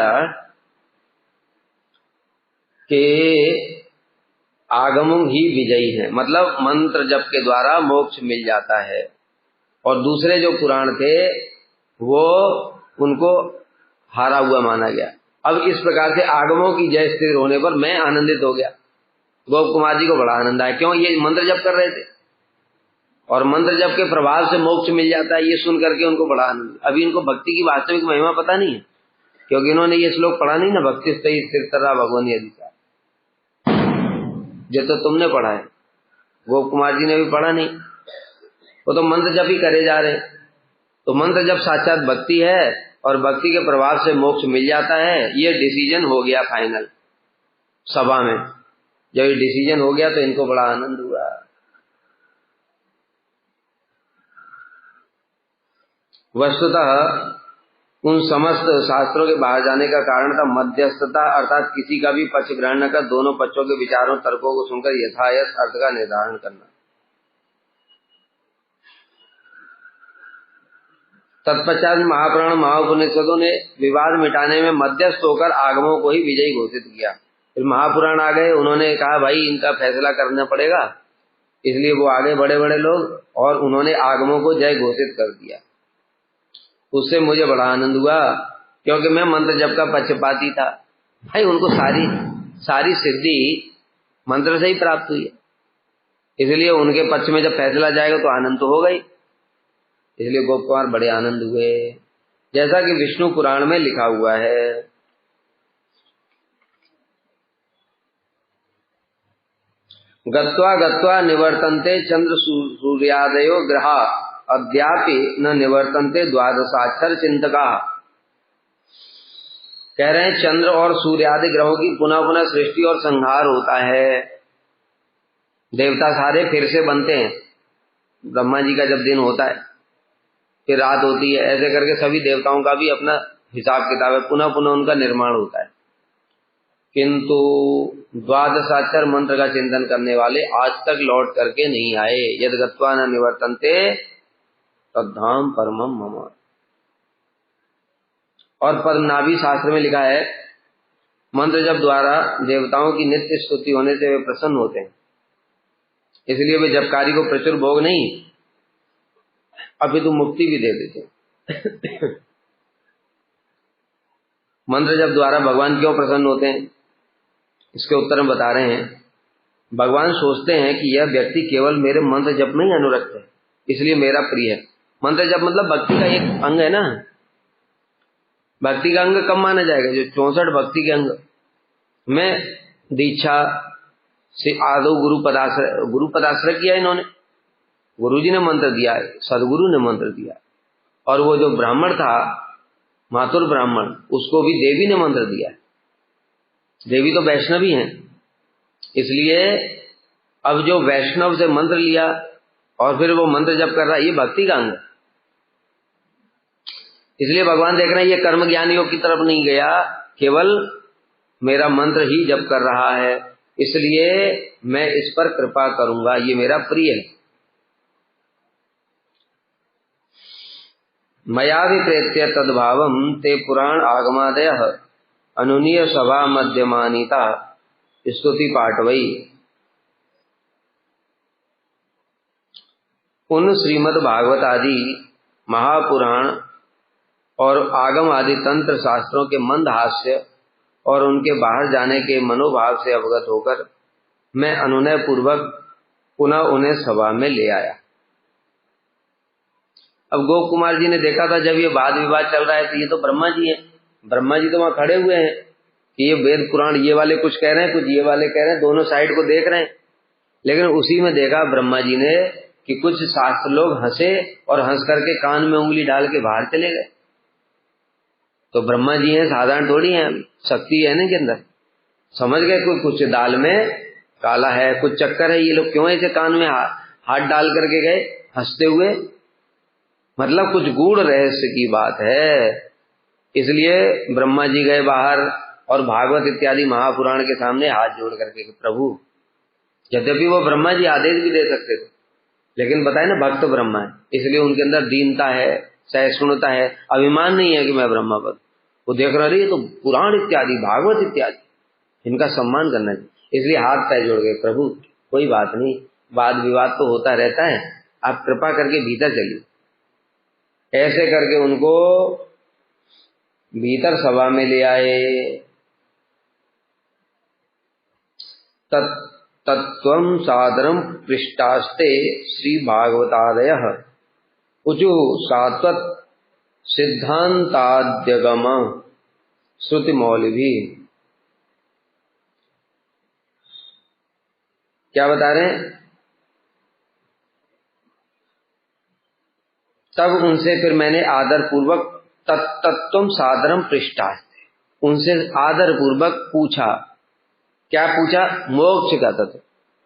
कि आगम ही विजयी है, मतलब मंत्र जप के द्वारा मोक्ष मिल जाता है, और दूसरे जो पुराण थे वो उनको हारा हुआ माना गया। अब इस प्रकार से आगमों की जय स्थिर होने पर मैं आनंदित हो गया। गोप कुमार जी को बड़ा आनंद आया। क्यों? ये मंत्र जप कर रहे थे और मंत्र जप के प्रभाव से मोक्ष मिल जाता है, ये सुन करके उनको बड़ा आनंद। अभी इनको भक्ति की वास्तविक महिमा पता नहीं है, क्योंकि इन्होंने ये श्लोक पढ़ा नहीं ना, भक्ति स्थिर भगवान अधिकार, जो तो तुमने पढ़ा है, गोप कुमार जी ने भी पढ़ा नहीं, वो तो मंत्र जप ही करे जा रहे। तो मंत्र जप साक्षात भक्ति है और भक्ति के प्रभाव से मोक्ष मिल जाता है, ये डिसीजन हो गया फाइनल सभा में। जब ये डिसीजन हो गया तो इनको बड़ा आनंद हुआ। वस्तुतः उन समस्त शास्त्रों के बाहर जाने का कारण था मध्यस्थता, अर्थात किसी का भी पक्ष ग्रहण न कर दोनों पक्षों के विचारों तर्कों को सुनकर यथायथ अर्थ का निर्धारण करना। तत्पश्चात महापुराण महाउपनिषदों ने विवाद मिटाने में मध्यस्थ होकर आगमों को ही विजयी घोषित किया। फिर महापुराण आ गए, उन्होंने कहा भाई इनका फैसला करना पड़ेगा, इसलिए वो आगे बड़े बड़े लोग, और उन्होंने आगमों को जय घोषित कर दिया। उससे मुझे बड़ा आनंद हुआ, क्योंकि मैं मंत्र जप का पक्षपाती था। भाई उनको सारी सिद्धि मंत्र से ही प्राप्त हुई है, इसलिए उनके पक्ष में जब फैसला जाएगा तो आनंद तो होगा ही। इसलिए गोप कुमार बड़े आनंद हुए, जैसा कि विष्णु पुराण में लिखा हुआ है। गत्वा गत्वा निवर्तन्ते चंद्र सूर्यादयो ग्रहा अद्यापि न निवर्तन्ते द्वादशाक्षर चिंतका। कह रहे हैं चंद्र और सूर्य आदि ग्रहों की पुनः पुनः सृष्टि और संहार होता है। देवता सारे फिर से बनते हैं, ब्रह्मा जी का जब दिन होता है फिर रात होती है, ऐसे करके सभी देवताओं का भी अपना हिसाब किताब है, पुनः पुनः उनका निर्माण होता है। किंतु द्वादशाक्षर मंत्र का चिंतन करने वाले आज तक लौट करके नहीं आए। यद गत्वा न निवर्तन्ते तद्धाम परमम मम। और पद्मनाभी शास्त्र में लिखा है मंत्र जप द्वारा देवताओं की नित्य स्तुति होने से वे प्रसन्न होते हैं, इसलिए वे जपकारी को प्रचुर भोग नहीं अभी तो मुक्ति भी दे देते। मंत्र जप द्वारा भगवान क्यों प्रसन्न होते हैं, इसके उत्तर में बता रहे हैं। भगवान सोचते हैं कि यह व्यक्ति केवल मेरे मंत्र जप में ही अनुरक्त है, इसलिए मेरा प्रिय है। मंत्र जप मतलब भक्ति का एक अंग है ना, भक्ति का अंग कब माना जाएगा? जो 64 भक्ति के अंग में दीक्षा से आदो गुरु पदाश्रय किया इन्होंने, गुरु जी ने मंत्र दिया है, सदगुरु ने मंत्र दिया, और वो जो ब्राह्मण था मातुर ब्राह्मण, उसको भी देवी ने मंत्र दिया है। देवी तो वैष्णवी हैं, इसलिए अब जो वैष्णव से मंत्र लिया और फिर वो मंत्र जप कर रहा है, ये भक्ति का अंग है। इसलिए भगवान देख रहे हैं ये कर्म ज्ञान योग की तरफ नहीं गया, केवल मेरा मंत्र ही जप कर रहा है, इसलिए मैं इस पर कृपा करूंगा, ये मेरा प्रिय है। मया भी प्रेत्य तद्भावम ते पुराण आगमादय अनुनीय सभा मध्यमानिता स्तुति पाठवई। उन श्रीमद् भागवत आदि महापुराण और आगम आदि तंत्र शास्त्रों के मंद हास्य और उनके बाहर जाने के मनोभाव से अवगत होकर मैं अनुनय पूर्वक पुनः उन्हें सभा में ले आया। अब गोप कुमार जी ने देखा था जब ये वाद विवाद चल रहा है तो ये तो ब्रह्मा जी हैं, ब्रह्मा जी तो वहां खड़े हुए हैं कि ये वेद पुराण ये वाले कुछ कह रहे हैं, कुछ ये वाले कह रहे हैं, दोनों साइड को देख रहे हैं। लेकिन उसी में देखा ब्रह्मा जी ने कि कुछ शास्त्र लोग हंसे और हंस करके कान में उंगली डाल के बाहर चले गए। तो ब्रह्मा जी हैं, साधारण थोड़ी हैं, शक्ति है ना इनके अंदर। समझ गए कोई कुछ दाल में काला है, कुछ चक्कर है, ये लोग क्यों ऐसे कान में हाथ डाल करके गए हंसते हुए, मतलब कुछ गूढ़ रहस्य की बात है। इसलिए ब्रह्मा जी गए बाहर और भागवत इत्यादि महापुराण के सामने हाथ जोड़ करके प्रभु, यद्यपि वो ब्रह्मा जी आदेश भी दे सकते थे, लेकिन बताए ना भक्त ब्रह्मा है, इसलिए उनके अंदर दीनता है, सहिष्णुता है, अभिमान नहीं है कि मैं ब्रह्मा पद। वो देख रहे हैं तो पुराण इत्यादि भागवत इत्यादि इनका सम्मान करना चाहिए, इसलिए हाथ पैर जोड़ गए, प्रभु कोई बात नहीं, वाद विवाद तो होता रहता है, आप कृपा करके भीतर चलिए। ऐसे करके उनको भीतर सभा में ले आए। तत्त्वं सादरं पृष्ठास्ते श्री भागवतादयः ऊचु सात्वत सिद्धांताद्यगम श्रुति मौलिभी। क्या बता रहे हैं? तब उनसे फिर मैंने आदर पूर्वक तत्त्वं सादरम पृष्ठास्ते, उनसे आदर पूर्वक पूछा। क्या पूछा? मोक्ष का तत्व।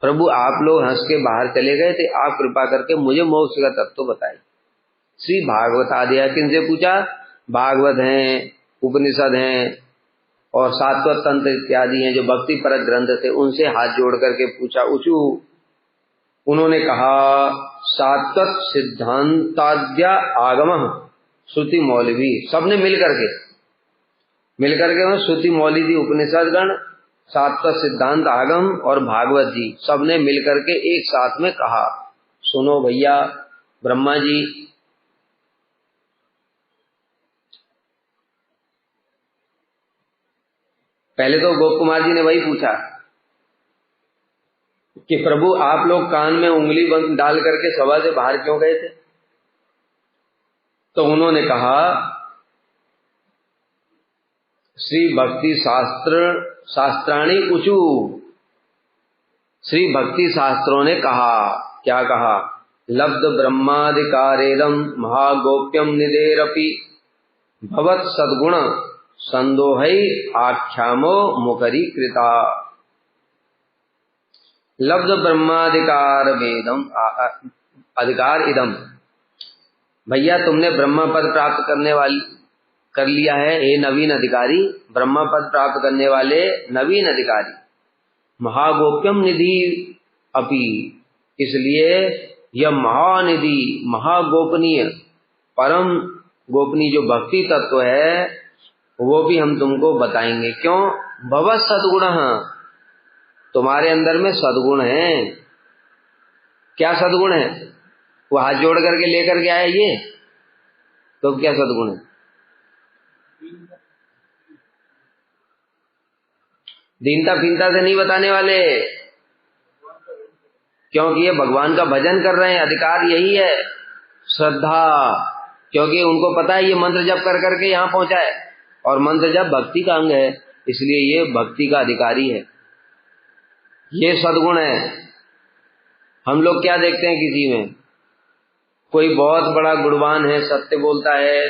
प्रभु आप लोग हंस के बाहर चले गए थे, आप कृपा करके मुझे मोक्ष का तत्व बताइए। श्री भागवत आदि किनसे पूछा? भागवत हैं, उपनिषद हैं और सात्वत तंत्र इत्यादि हैं जो भक्ति परक ग्रंथ थे, उनसे हाथ जोड़ करके पूछा। ऊचु उन्होंने कहा सात्वत सिद्धांताद्या आगम श्रुति मौलिवी, सबने मिलकर के श्रुति मौली जी उपनिषद गण, सात्वत सिद्धांत आगम और भागवत जी सबने मिलकर के एक साथ में कहा, सुनो भैया ब्रह्मा जी, पहले तो गोप कुमार जी ने वही पूछा कि प्रभु आप लोग कान में उंगली डाल करके सभा से बाहर क्यों गए थे? तो उन्होंने कहा श्री भक्ति शास्त्राणी ऊचु, श्री भक्ति शास्त्रों ने कहा। क्या कहा? लब्ध ब्रह्माधिकारेदम महागोप्यम निदेरपि भवत सद्गुण संदोहै आख्यामो मुकरी कृता। लब्ध ब्रह्माधिकार वेदम अधिकार इदम, भैया तुमने ब्रह्मा पद प्राप्त कर लिया है, हे नवीन अधिकारी, ब्रह्मा पद प्राप्त करने वाले नवीन अधिकारी। महागोप्यम निधि अपि, इसलिए यह महानिधि महागोपनीय परम गोपनीय जो भक्ति तत्व है वो भी हम तुमको बताएंगे। क्यों? भवत सद्गुण, तुम्हारे अंदर में सद्गुण है। क्या सद्गुण है? वो हाथ जोड़ करके लेकर के आया ये, तो क्या सद्गुण है? दीनता फीनता से नहीं बताने वाले, क्योंकि ये भगवान का भजन कर रहे हैं, अधिकार यही है श्रद्धा, क्योंकि उनको पता है ये मंत्र जप कर करके यहाँ पहुंचा है और मंत्र जप भक्ति का अंग है, इसलिए ये भक्ति का अधिकारी है, ये सद्गुण है। हम लोग क्या देखते हैं किसी में, कोई बहुत बड़ा गुणवान है, सत्य बोलता है,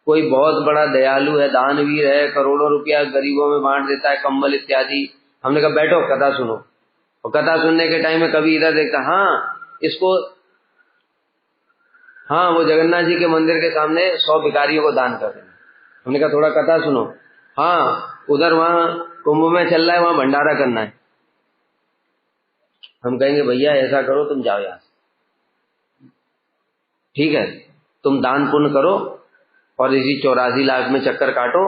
कोई बहुत बड़ा दयालु है, दानवीर है, करोड़ों रुपया गरीबों में बांट देता है, कंबल इत्यादि। हमने कहा बैठो कथा सुनो, और कथा सुनने के टाइम में कभी इधर देखता, इसको वो जगन्नाथ जी के मंदिर के सामने 100 भिखारियों को दान कर देना। हमने कहा थोड़ा कथा सुनो, उधर वहां कुंभ में चल रहा है, वहां भंडारा करना है। हम कहेंगे भैया ऐसा करो, तुम जाओ यहां से, ठीक है, तुम दान पुण्य करो और इसी 84 लाख में चक्कर काटो,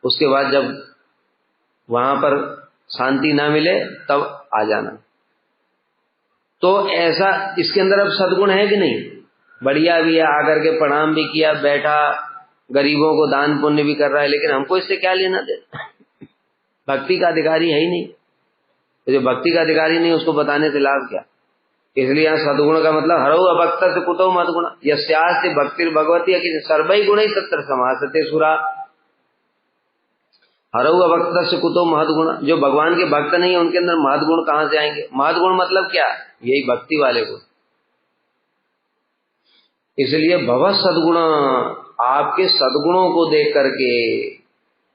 उसके बाद जब वहां पर शांति ना मिले तब आ जाना। तो ऐसा इसके अंदर अब सद्गुण है कि नहीं? बढ़िया भी है, आकर के प्रणाम भी किया, बैठा, गरीबों को दान पुण्य भी कर रहा है, लेकिन हमको इससे क्या लेना देना? भक्ति का अधिकारी है ही नहीं। तो जो भक्ति का अधिकारी नहीं उसको बताने से लाभ क्या? इसलिए यहाँ सद्गुण का मतलब हरऊ अभक्त से कुतो मद्गुण यस्यास्ति भक्तिर भगवती कि सर्वै गुण तत्र समासते सुरा। हरऊ अभक्त से कुतो महदगुण, जो भगवान के भक्त नहीं है उनके अंदर महदगुण कहां से आएंगे? महदगुण मतलब क्या? यही भक्ति वाले गुण। इसलिए भव सद्गुण, आपके सद्गुणों को देख करके,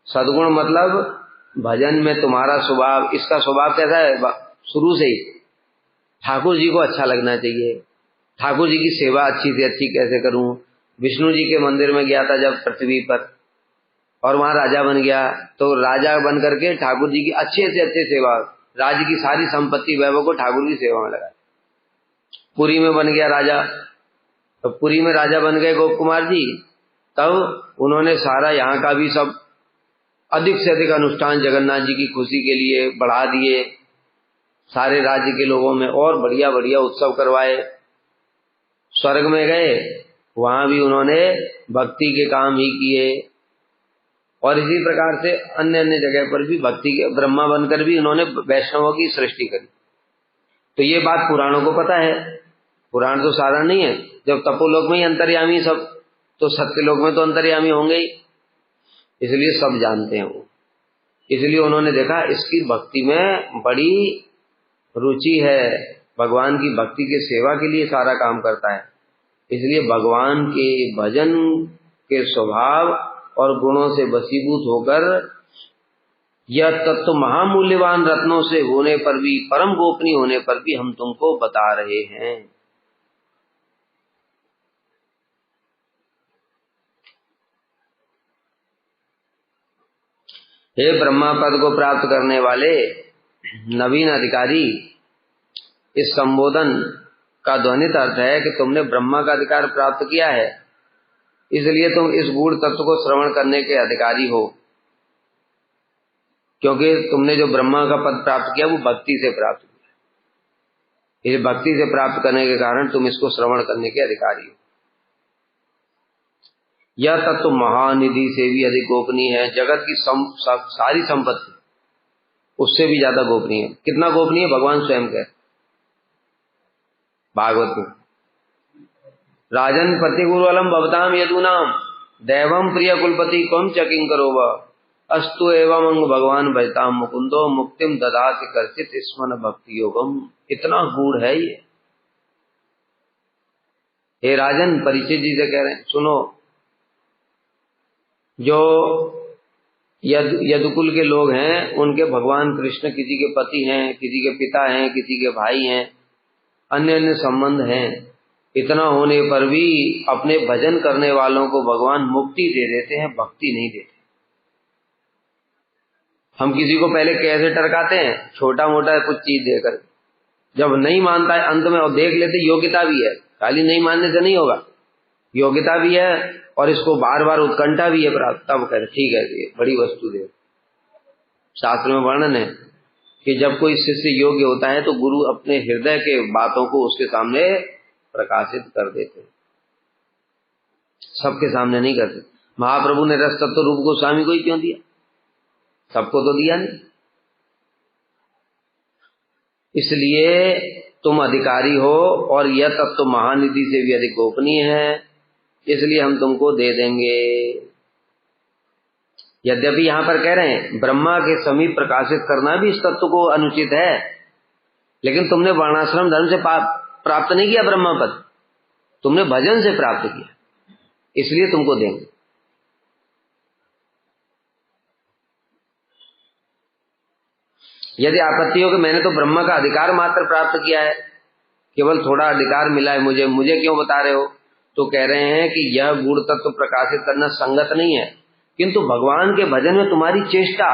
सद्गुण मतलब भजन में तुम्हारा स्वभाव, इसका स्वभाव कैसा है? शुरू से ही ठाकुर जी को अच्छा लगना चाहिए, ठाकुर जी की सेवा अच्छी से अच्छी कैसे करूं। विष्णु जी के मंदिर में गया था जब पृथ्वी पर, और वहां राजा बन गया, तो राजा बन करके ठाकुर जी की अच्छे से अच्छे सेवा, राज्य की सारी संपत्ति वैभव को ठाकुर की सेवा में लगा। पुरी में बन गया राजा, तो पुरी में राजा बन गए गोप कुमार जी, तब उन्होंने सारा यहाँ का भी सब अधिक से अधिक अनुष्ठान जगन्नाथ जी की खुशी के लिए बढ़ा दिए, सारे राज्य के लोगों में और बढ़िया बढ़िया उत्सव करवाए। स्वर्ग में गए, वहां भी उन्होंने भक्ति के काम ही किए, और इसी प्रकार से अन्य अन्य जगह पर भी भक्ति के, ब्रह्मा बनकर भी उन्होंने वैष्णवों की सृष्टि करी। तो ये बात पुराणों को पता है, पुराण तो साधारण नहीं है। जब तपोलोक में ही अंतर्यामी सब, तो सत्यलोक में तो अंतर्यामी होंगे ही, इसलिए सब जानते हैं वो। इसलिए उन्होंने देखा इसकी भक्ति में बड़ी रुचि है, भगवान की भक्ति के सेवा के लिए सारा काम करता है, इसलिए भगवान के भजन के स्वभाव और गुणों से वशीभूत होकर यह तत्व महामूल्यवान रत्नों से होने पर भी, परम गोपनीय होने पर भी हम तुमको बता रहे हैं। हे ब्रह्मा पद को प्राप्त करने वाले नवीन अधिकारी, इस संबोधन का ध्वनित अर्थ है कि तुमने ब्रह्मा का अधिकार प्राप्त किया है, इसलिए तुम इस गूढ़ तत्व को श्रवण करने के अधिकारी हो। क्योंकि तुमने जो ब्रह्मा का पद प्राप्त किया वो भक्ति से प्राप्त किया, इस भक्ति से प्राप्त करने के कारण तुम इसको श्रवण करने के अधिकारी हो। यह तत्व महानिधि से भी अधिक गोपनीय है, जगत की सारी संपत्ति उससे भी ज्यादा गोपनीय है। कितना गोपनीय? भगवान स्वयं कह भागवत में, राजन प्रतिगुरुअलम भवताम यदुनाम दैवम प्रिय कुलपति कम चकिंग करो व अस्तु एवं अंग भगवान भजताम मुकुंदो मुक्तिम ददाति कर्षित स्मन भक्ति योगम। इतना गूढ़ है ये। हे राजन, परिचय जी से कह रहे हैं, सुनो, जो यदुकुल के लोग हैं उनके भगवान कृष्ण किसी के पति हैं, किसी के पिता हैं, किसी के भाई हैं, अन्य अन्य संबंध हैं। इतना होने पर भी अपने भजन करने वालों को भगवान मुक्ति दे देते हैं, भक्ति नहीं देते। हम किसी को पहले कैसे टरकाते हैं? छोटा मोटा कुछ चीज देकर, जब नहीं मानता है अंत में और देख लेते योग्यता भी है, खाली नहीं मानने से नहीं होगा, योग्यता भी है और इसको बार बार उत्कंठा भी है प्राप्त, तब कहते ठीक है ये बड़ी वस्तु दे। शास्त्र में वर्णन है कि जब कोई शिष्य योग्य होता है तो गुरु अपने हृदय के बातों को उसके सामने प्रकाशित कर देते हैं, सबके सामने नहीं करते। महाप्रभु ने रस तत्व रूप गोस्वामी को ही क्यों दिया? सबको तो दिया नहीं। इसलिए तुम अधिकारी हो और यह तत्व महानिधि से भी अधिक गोपनीय है, इसलिए हम तुमको दे देंगे। यद्यपि यहां पर कह रहे हैं ब्रह्मा के समीप प्रकाशित करना भी इस तत्व को अनुचित है, लेकिन तुमने वर्णाश्रम धर्म से प्राप्त नहीं किया ब्रह्मा पद, तुमने भजन से प्राप्त किया, इसलिए तुमको देंगे। यदि आपत्ति हो कि मैंने तो ब्रह्म का अधिकार मात्र प्राप्त किया है, केवल थोड़ा अधिकार मिला है, मुझे क्यों बता रहे हो, तो कह रहे हैं कि यह गुण तत्व प्रकाशित करना संगत नहीं है, किंतु भगवान के भजन में तुम्हारी चेष्टा,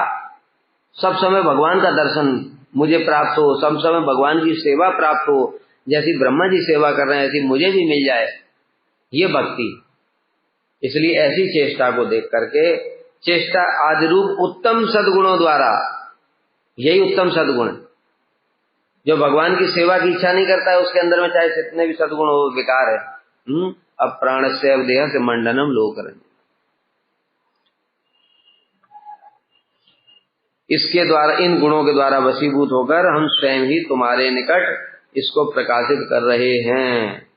सब समय भगवान का दर्शन मुझे प्राप्त हो, सब समय भगवान की सेवा प्राप्त हो, जैसी ब्रह्मा जी सेवा कर रहे हैं ऐसी मुझे भी मिल जाए, ये भक्ति। इसलिए ऐसी चेष्टा को देख करके, चेष्टा आदि रूप उत्तम सद्गुणों द्वारा, यही उत्तम सद्गुण, जो भगवान की सेवा की इच्छा नहीं करता है उसके अंदर में चाहे कितने भी सद्गुण हो बेकार है। अब प्राणस्य देह से मंडनम लोकरंजन, इसके द्वारा, इन गुणों के द्वारा वशीभूत होकर हम स्वयं ही तुम्हारे निकट इसको प्रकाशित कर रहे हैं।